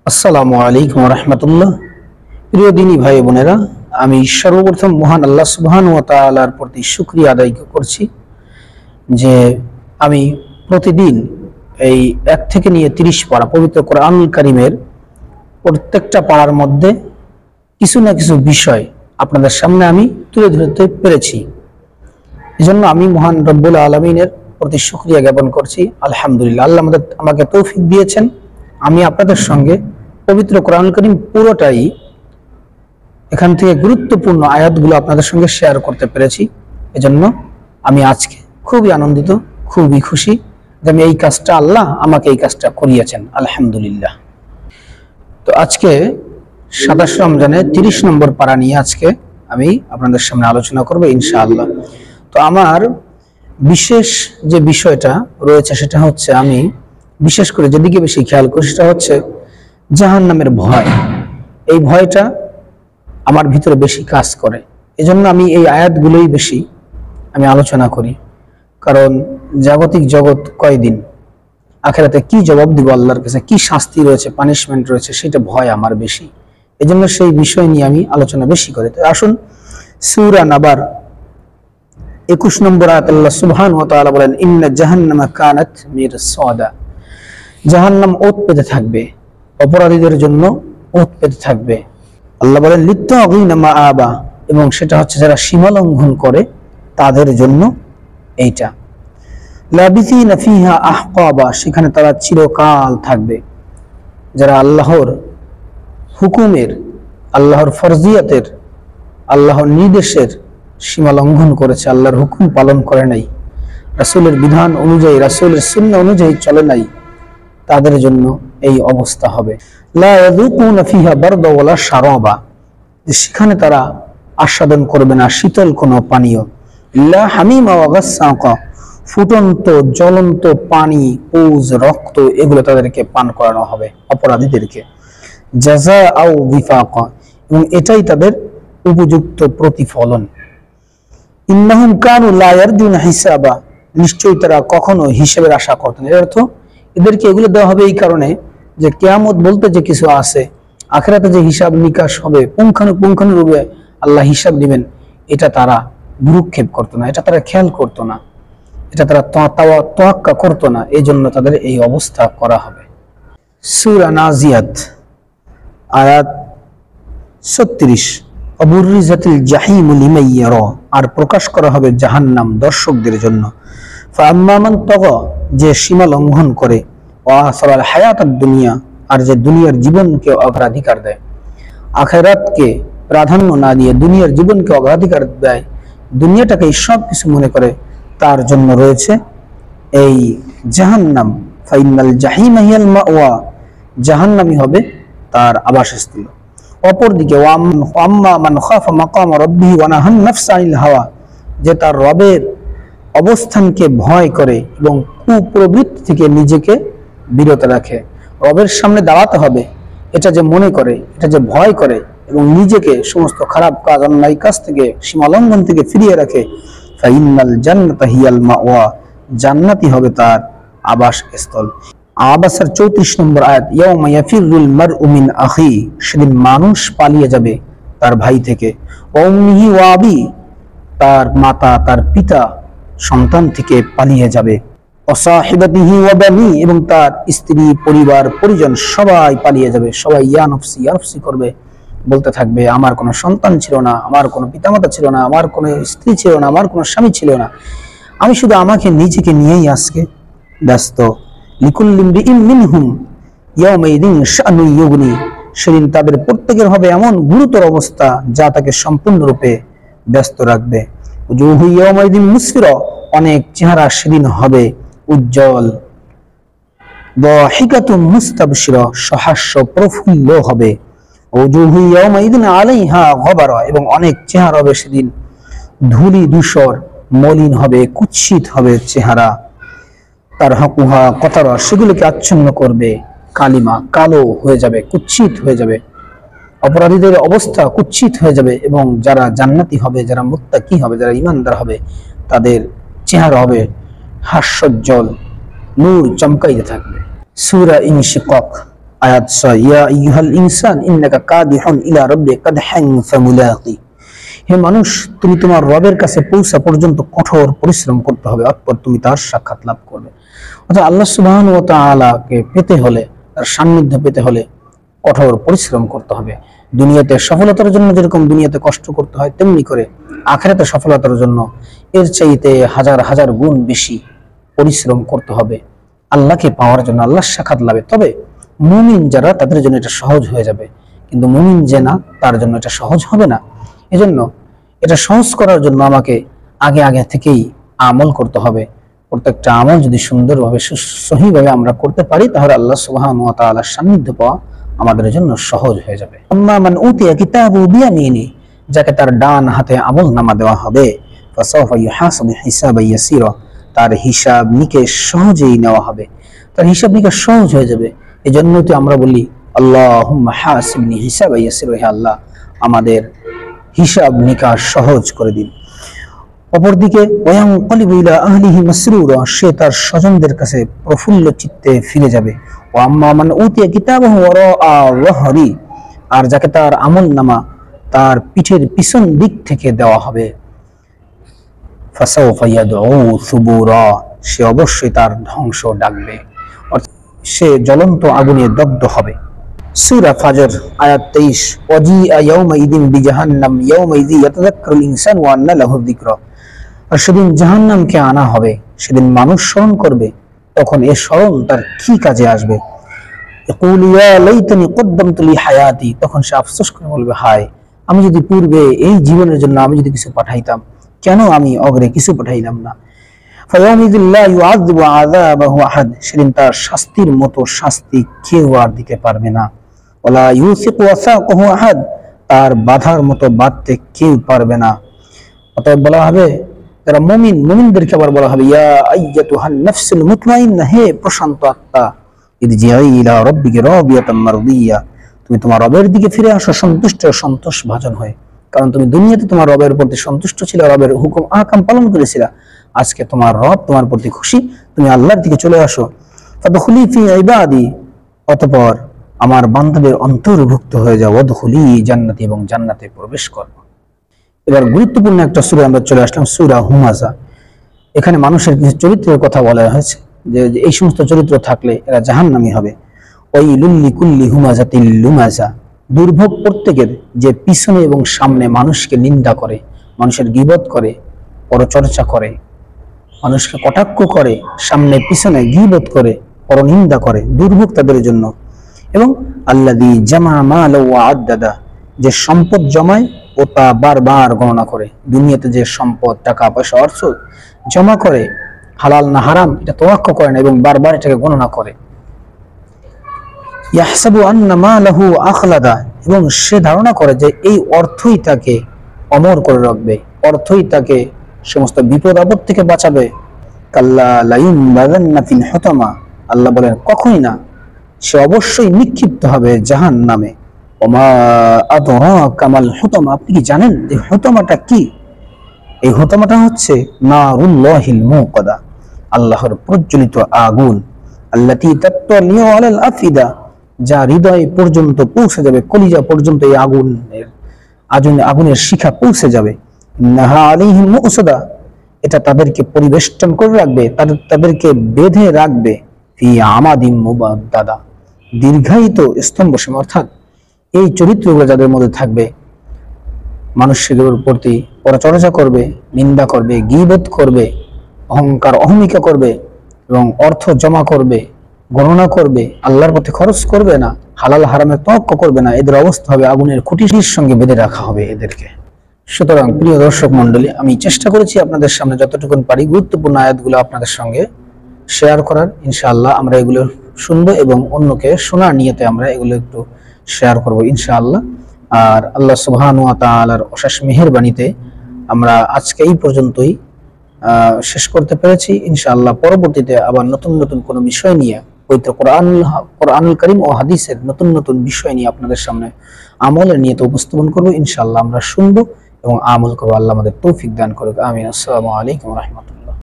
আসসালামু আলাইকুম রহমতুল্লাহ। প্রিয় দিনী ভাই বোনেরা, আমি সর্বপ্রথম মহান আল্লাহ সুবহানাহু ওয়া তাআলার প্রতি শুকরিয়া আদায় করছি যে আমি প্রতিদিন এই 1 থেকে নিয়ে 30 পারা পবিত্র কোরআনুল কারীমের প্রত্যেকটা পারার মধ্যে কিছু না কিছু বিষয় আপনাদের সামনে আমি তুলে ধরতে পেরেছি। এজন্য আমি মহান রব্বুল আলামিনের প্রতি শুকরিয়া জ্ঞাপন করছি। আলহামদুলিল্লাহ, আল্লাহ আমাকে তৌফিক দিয়েছেন আমি আপনাদের সঙ্গে পবিত্র কোরআনুল কারীম পুরোটাই এখান থেকে গুরুত্বপূর্ণ আয়াতগুলো আপনাদের সঙ্গে শেয়ার করতে পেরেছি। এজন্য আমি আজকে খুবই আনন্দিত, খুবই খুশি যে আমি এই কাজটা আল্লাহ আমাকে এই কাজটা করিয়েছেন। আলহামদুলিল্লাহ। তো আজকে 27 রমজানে 30 নম্বর পারা নিয়ে আজকে আমি আপনাদের সামনে আলোচনা করব ইনশাআল্লাহ। তো আমার বিশেষ যে বিষয়টা রয়েছে সেটা হচ্ছে, আমি বিশেষ করে যেদিকে বেশি খেয়াল করি সেটা হচ্ছে জাহান্নামের ভয়। এই ভয়টা আমার ভিতরে বেশি কাজ করে, এজন্য আমি এই আয়াতগুলোই বেশি আমি আলোচনা করি। কারণ জাগতিক জগৎ কয়দিন, আখিরাতে কি জবাব দিব আল্লাহর কাছে, কি শাস্তি রয়েছে, পানিশমেন্ট রয়েছে, সেটা ভয় আমার বেশি। এজন্য সেই বিষয় নিয়ে আমি আলোচনা বেশি করি। তো আসুন, সূরা নাবার 21 নম্বর আয়াত আল্লাহ সুবহানাহু ওয়া তাআলা বলেন, ইন্না জাহান্নামা কানাত মিরসাদা। জাহান্নাম ওত পেতে থাকবে, অপরাধীদের জন্য ওত পেতে থাকবে। আল্লাহ বলেন লিত্তাগিনা মাআবা, এবং সেটা হচ্ছে যারা সীমা লঙ্ঘন করে তাদের জন্য এইটা। লাবিসিনা ফিহা আহকাবা, সেখানে তারা চিরকাল থাকবে। যারা আল্লাহর হুকুমের, আল্লাহর ফরজিয়াতের, আল্লাহর নির্দেশের সীমা লঙ্ঘন করেছে, আল্লাহর হুকুম পালন করে নাই, রাসূলের বিধান অনুযায়ী, রাসূলের সুন্নাহ অনুযায়ী চলে নাই, তাদের জন্য এই অবস্থা হবে। লা ইয়াযুকুনা ফিহা বারদা ওয়ালা শারাবা, সেখানে তারা আস্বাদন করবে না শীতল কোনো পানীয়। ইল্লা হামিমা ওয়া গাসসাকা, ফুটন্ত জ্বলন্ত পানি, পুজ, রক্ত, এগুলো তাদেরকে পান করানো হবে অপরাধীদেরকে। জাযাআও বিফাকা, এবং এটাই তাদের উপযুক্ত প্রতিফলন। ইন্নাহুম কানু লা ইয়ারজুনা হিসাবা, নিশ্চয়ই তারা কখনো হিসেবের আশা করত না। এর অর্থ এদেরকে এগুলো দেওয়া হবে এই কারণে যে কিয়ামত বলতে যে কিছু আছে, আখিরাতে যে হিসাব নিকাশ হবে, পুঙ্খানুপুঙ্খানুরূপে আল্লাহ হিসাব দিবেন, এটা তারা ভ্রুক্ষেপ করতো না, এটা তারা খেয়াল করতো না, এটা তারা তোয়াক্কা করতো না। এই জন্য তাদের এই অবস্থা করা হবে। সূরা নাজিয়াত আয়াত 36, অবুরিজাতিল জাহিম লিমান ইয়ারা, আর প্রকাশ করা হবে জাহান্নাম দর্শকদের জন্য। ফাআম্মা মান তাগা, যে সীমা লঙ্ঘন করে, ওয়া আসারাল হায়াতাদ দুনিয়া, আর যে দুনিয়ার জীবনকে অগ্রাধিকার দেয়, আখিরাতকে প্রাধান্য না দিয়ে দুনিয়ার জীবনকে অগ্রাধিকার দেয়, দুনিয়াটাকে সব কিছু মনে করে, তার জন্য রয়েছে এই জাহান্নাম। ফাইনাল জাহিমা হিয়াল মাওয়া, জাহান্নামই হবে তার আবাসস্থল। অপরদিকে ওয়াম্মা মান খাফা মাকাম রাব্বিহি ওয়া নাহান নাফসা আনিল হাওয়া, যে তার রবের অবস্থানকে ভয় করে এবং কুপ্রবৃত্তি থেকে নিজেকে বিরত রাখে। রবের সামনে দাঁড়াতে হবে এটা যে মনে করে, এটা যে ভয় করে, এবং নিজেকে সমস্ত খারাপ কাজ, অন্যায় কাজ থেকে, সীমালঙ্ঘন থেকে ফিরিয়ে রাখে। ফাইনাল জান্নাতা হিয়াল মাওয়া, জান্নাতই হবে তার আবাসস্থল। আবাসের 34 নম্বর আয়াত, ইয়াউমা ইয়াফিরুল মারউ মিন আখি, সেদিন মানুষ পালিয়ে যাবে তার ভাই থেকে। ওয়া উম্মিহি ওয়া আবি, তার মাতা, তার পিতা, সন্তান থেকে পালিয়ে যাবে। ওয়াসাহিবাতিহি ওয়া বানি, এবং তার স্ত্রী, পরিবার, পরিজন সবাই পালিয়ে যাবে। সবাই ইয়া নফসি ইয়া নফসি করবে, বলতে থাকবে আমার কোনো সন্তান ছিল না, আমার কোনো পিতামাতা ছিল না, আমার কোনো স্ত্রী ছিল না, আমার কোনো স্বামী ছিল না, আমি শুধু আমাকে নিজেকে নিয়েই আজকে ব্যস্ত। লিকুল্লি ইমরিইন মিনহুম ইয়াউমাইযিন শা'নুন ইউগনি, সেদিন তাদের প্রত্যেকের হবে এমন গুরুতর অবস্থা যা তাকে সম্পূর্ণরূপে ব্যস্ত রাখবে। উজুহু ইয়াউমাইযিন মুসফিরা, অনেক চেহারা সেদিন হবে উজ্জ্বল। দাহিকাতুম মুস্তাবশিরা, সহাস্য প্রফুল্ল হবে। উজুহু ইয়াউমাইযিন আলাইহা গবারা, এবং অনেক চেহারা হবে সেদিন ধূলি ধূসর, মলিন হবে, কুৎসিত হবে চেহারা। তার হাকুহা কথারা, সেগুলোকে আচ্ছন্ন করবে কালিমা, কালো হয়ে যাবে, কুৎসিত হয়ে যাবে। অপরাধীদের অবস্থা কুৎসিত হয়ে যাবে, এবং যারা জান্নাতি হবে, যারা মুত্তাকি হবে, যারা ঈমানদার হবে, তাদের চেহারা হবে হাস্যোজ্জ্বল, নূর চমকাইতে থাকবে। সূরা ইনশিকাক আয়াত 6, ইয়া আইয়ুহাল ইনসান ইন্নাকা কাদিহুন ইলা রাব্বিকা কাদহান ফামুলাকি। হে মানুষ, তুমি তোমার রবের কাছে পৌঁছা পর্যন্ত কঠোর পরিশ্রম করতে হবে, অতঃপর তুমি তার সাক্ষাৎ লাভ করবে। অর্থাৎ আল্লাহ সুবহানাহু ওয়া তাআলাকে পেতে হলে, তার সান্নিধ্য পেতে হলে কঠোর পরিশ্রম করতে হবে। দুনিয়াতে সফলতার জন্য যেরকম দুনিয়াতে কষ্ট করতে হয়, তেমনি করে আখিরাতে সফলতার জন্য এর চাইতে হাজার হাজার গুণ বেশি পরিশ্রম করতে হবে আল্লাহকে পাওয়ার জন্য, আল্লাহর সাক্ষাৎ লাভে। তবে মুমিন যারা, তাদের জন্য এটা সহজ হয়ে যাবে, কিন্তু মুমিন যে না, তার জন্য এটা সহজ হবে না। এজন্য এটা সহজ করার জন্য আমাকে আগে আগে থেকেই আমল করতে হবে। প্রত্যেকটা আমল যদি সুন্দরভাবে সহিভাবে আমরা করতে পারি, তাহলে আল্লাহ সুবহানাহু ওয়া তাআলার সান্নিধ্য পাওয়া আমাদের জন্য সহজ হয়ে যাবে। আম্মা মান উতিয়া কিতাবাহু বিয়ামিনি, যাকে তার ডান হাতে আমলনামা দেওয়া হবে, ফাসাউফা ইউহাসাবু হিসাবান ইয়াসীরা, তার হিসাব নিকেশ সহজেই নেওয়া হবে, তার হিসাব নিকেশ সহজ হয়ে যাবে। এজন্যই তো আমরা বলি আল্লাহুম্মা হাসিবনি হিসাবান ইয়াসীরা, হে আল্লাহ আমাদের হিসাব নিকাশ সহজ করে দিন। অপরদিকে ওয়ায়ানকালিবু ইলা আহলিহি মাসরুরা, সে তার স্বজনদের কাছে প্রফুল্ল চিত্তে ফিরে যাবে। ওয়া আম্মা মান উতিয়া কিতাবাহু ওয়ারাআ যাহরি, আর যাকে তার আমলনামা তার পিঠের পিছন দিক থেকে দেওয়া হবে, ফাসাউফা ইয়াদউ সুবুরা, সে অবশ্যই তার ধ্বংস ডাকবে, অর্থাৎ সে জ্বলন্ত আগুনে দগ্ধ হবে। সূরা ফাজর আয়াত 23, ওয়াজিআ ইয়াউমাইযিন বিজাহান্নাম ইয়াউমাইযি ইয়াতাযাক্কারুল ইনসানু ওয়া আন্না লাহু যিকরা, আর সেদিন জাহান্নামকে আনা হবে, সেদিন মানুষ স্মরণ করবে, তখন এ স্মরণ তার কি কাজে আসবে। ইয়াকুলু ইয়া লাইতানি কদ্দামতু লি হায়াতি, তখন সে আফসোস করে বলবে, হায় আমি যদি পূর্বে এই জীবনের জন্য আমি যদি কিছু পাঠাইতাম, কেন আমি অগ্রে কিছু পাঠাইলাম না। ফায়াউমিযিল লা ইউআযযিবু আযাবাহু আহাদ, সেদিন তার শাস্তির মতো শাস্তি কেউ আর দিতে পারবে না। ওয়ালা ইউসিকু ওয়াসাকাহু আহাদ, তার বাধার মতো বাঁধতে কেউ পারবে না। অতএব বলা হবে যারা মুমিন, মুমিনদেরকে আবার বলা হবে ইয়া আইয়াতুহান নাফসুল মুতমাইন্না, হে প্রশান্ত আত্মা, ইরজিই ইলা রাব্বিকি রাদিয়াতাম মারদিয়া, তুমি তোমার রবের দিকে ফিরে আসো সন্তুষ্ট ও সন্তোষ ভাজন হয়ে। কারণ তুমি দুনিয়াতে তোমার রবের প্রতি সন্তুষ্ট ছিলে, রবের হুকুম আহকাম পালন করেছিলা, আজকে তোমার রব তোমার প্রতি খুশি, তুমি আল্লাহর দিকে চলে আসো। ফাদখুলি ফি ইবাদি, অতঃপর আমার বান্দাদের অন্তর্ভুক্ত হয়ে যাও, ওয়াদখুলি জান্নাতি, এবং জান্নাতে প্রবেশ করো। এবার গুরুত্বপূর্ণ একটা সূরা আমরা চলে আসলাম, সূরা হুমাযা। এখানে মানুষের কিছু চরিত্রের কথা বলা হয়েছে, যে এই সমস্ত চরিত্র থাকলে এরা জাহান্নামী হবে। ওয়াইলুল লিকুল্লি হুমাযাতিল লুমাযা, দুর্ভোগ প্রত্যেকের যে পিছনে এবং সামনে মানুষকে নিন্দা করে, মানুষের গীবত করে, পরচর্চা করে, মানুষকে কটাক্ষ করে, সামনে পিছনে গীবত করে, পরনিন্দা করে, দুর্ভোগ তাদের জন্য। এবং আল্লাযী জামা মালা ওয়া আদ্দাদা, যে সম্পদ জমায় ও তা বারবার গণনা করে। দুনিয়াতে যে সম্পদ, টাকা পয়সা, অর্থ জমা করে, হালাল না হারাম এটা তোয়াক্কা করে না, এবং বারবার এটাকে গণনা করে। ইয়াহসাবু আন্না মালাহু আখলাদা, এবং সে ধারণা করে যে এই অর্থই তাকে অমর করে রাখবে, অর্থই তাকে সমস্ত বিপদ আপদ থেকে বাঁচাবে। কাল্লা লায়ুনবাযান্না ফিল হুতামা, আল্লাহ বলেন কখনোই না, সে অবশ্যই নিক্ষিপ্ত হবে জাহান্নামে। ওমা আদরাকা মাল হুতামা, আপনি কি জানেন যে হুতামাটা কি? এই হুতামাটা হচ্ছে নারুল্লাহিল মুকাদা, আল্লাহর প্রজ্বলিত আগুন। আল্লাতী তাত্তালিউ আলাল আফিদা, যা হৃদয় পর্যন্ত পৌঁছে যাবে, কলিজা পর্যন্ত এই আগুনের শিখা পৌঁছে যাবে। নাহা আলাইহিম মুসাদা, এটা তাদেরকে পরিবেষ্টন করে রাখবে, তাদেরকে বেঁধে রাখবে। ফি আমাদিম মুবাদ্দাদা, দীর্ঘায়িত স্তম্ভসমূহ। অর্থাৎ এই চরিত্রগুলো যাদের মধ্যে থাকবে, মানুষের প্রতি পরচর্চা করবে, নিন্দা করবে, গীবত করবে, অহংকার অহমিকা করবে, এবং অর্থ জমা করবে, গণনা করবে, আল্লাহর পথে খরচ করবে না, হালাল হারামের তোয়াক্কা করবে না, এদের অবস্থা হবে আগুনের খুঁটির সঙ্গে বেঁধে রাখা হবে এদেরকে। সুতরাং প্রিয় দর্শক মন্ডলী, আমি চেষ্টা করেছি আপনাদের সামনে যতটুকু পারি গুরুত্বপূর্ণ আয়াতগুলো আপনাদের সঙ্গে শেয়ার করার। ইনশাআল্লাহ আমরা এগুলো শুনবো এবং অন্যকে শোনার নিয়তে আমরা এগুলো একটু শেয়ার করব ইনশাআল্লাহ। আর আল্লাহ সুবহানাহু ওয়া তাআলার অশেষ মেহেরবানিতে আমরা আজকে এই পর্যন্তই শেষ করতে পেরেছি। ইনশাআল্লাহ পরবর্তীতে আবার নতুন নতুন কোনো বিষয় নিয়ে, পবিত্র কোরআনুল কারীম ও হাদিসের নতুন নতুন বিষয় নিয়ে আপনাদের সামনে আমলের নিয়তে উপস্থাপন করব। ইনশাআল্লাহ আমরা শুনবো এবং আমল করবো। আল্লাহ আমাদের তৌফিক দান করুক। আমিন। আসসালামু আলাইকুম ওয়া রাহমাতুল্লাহ।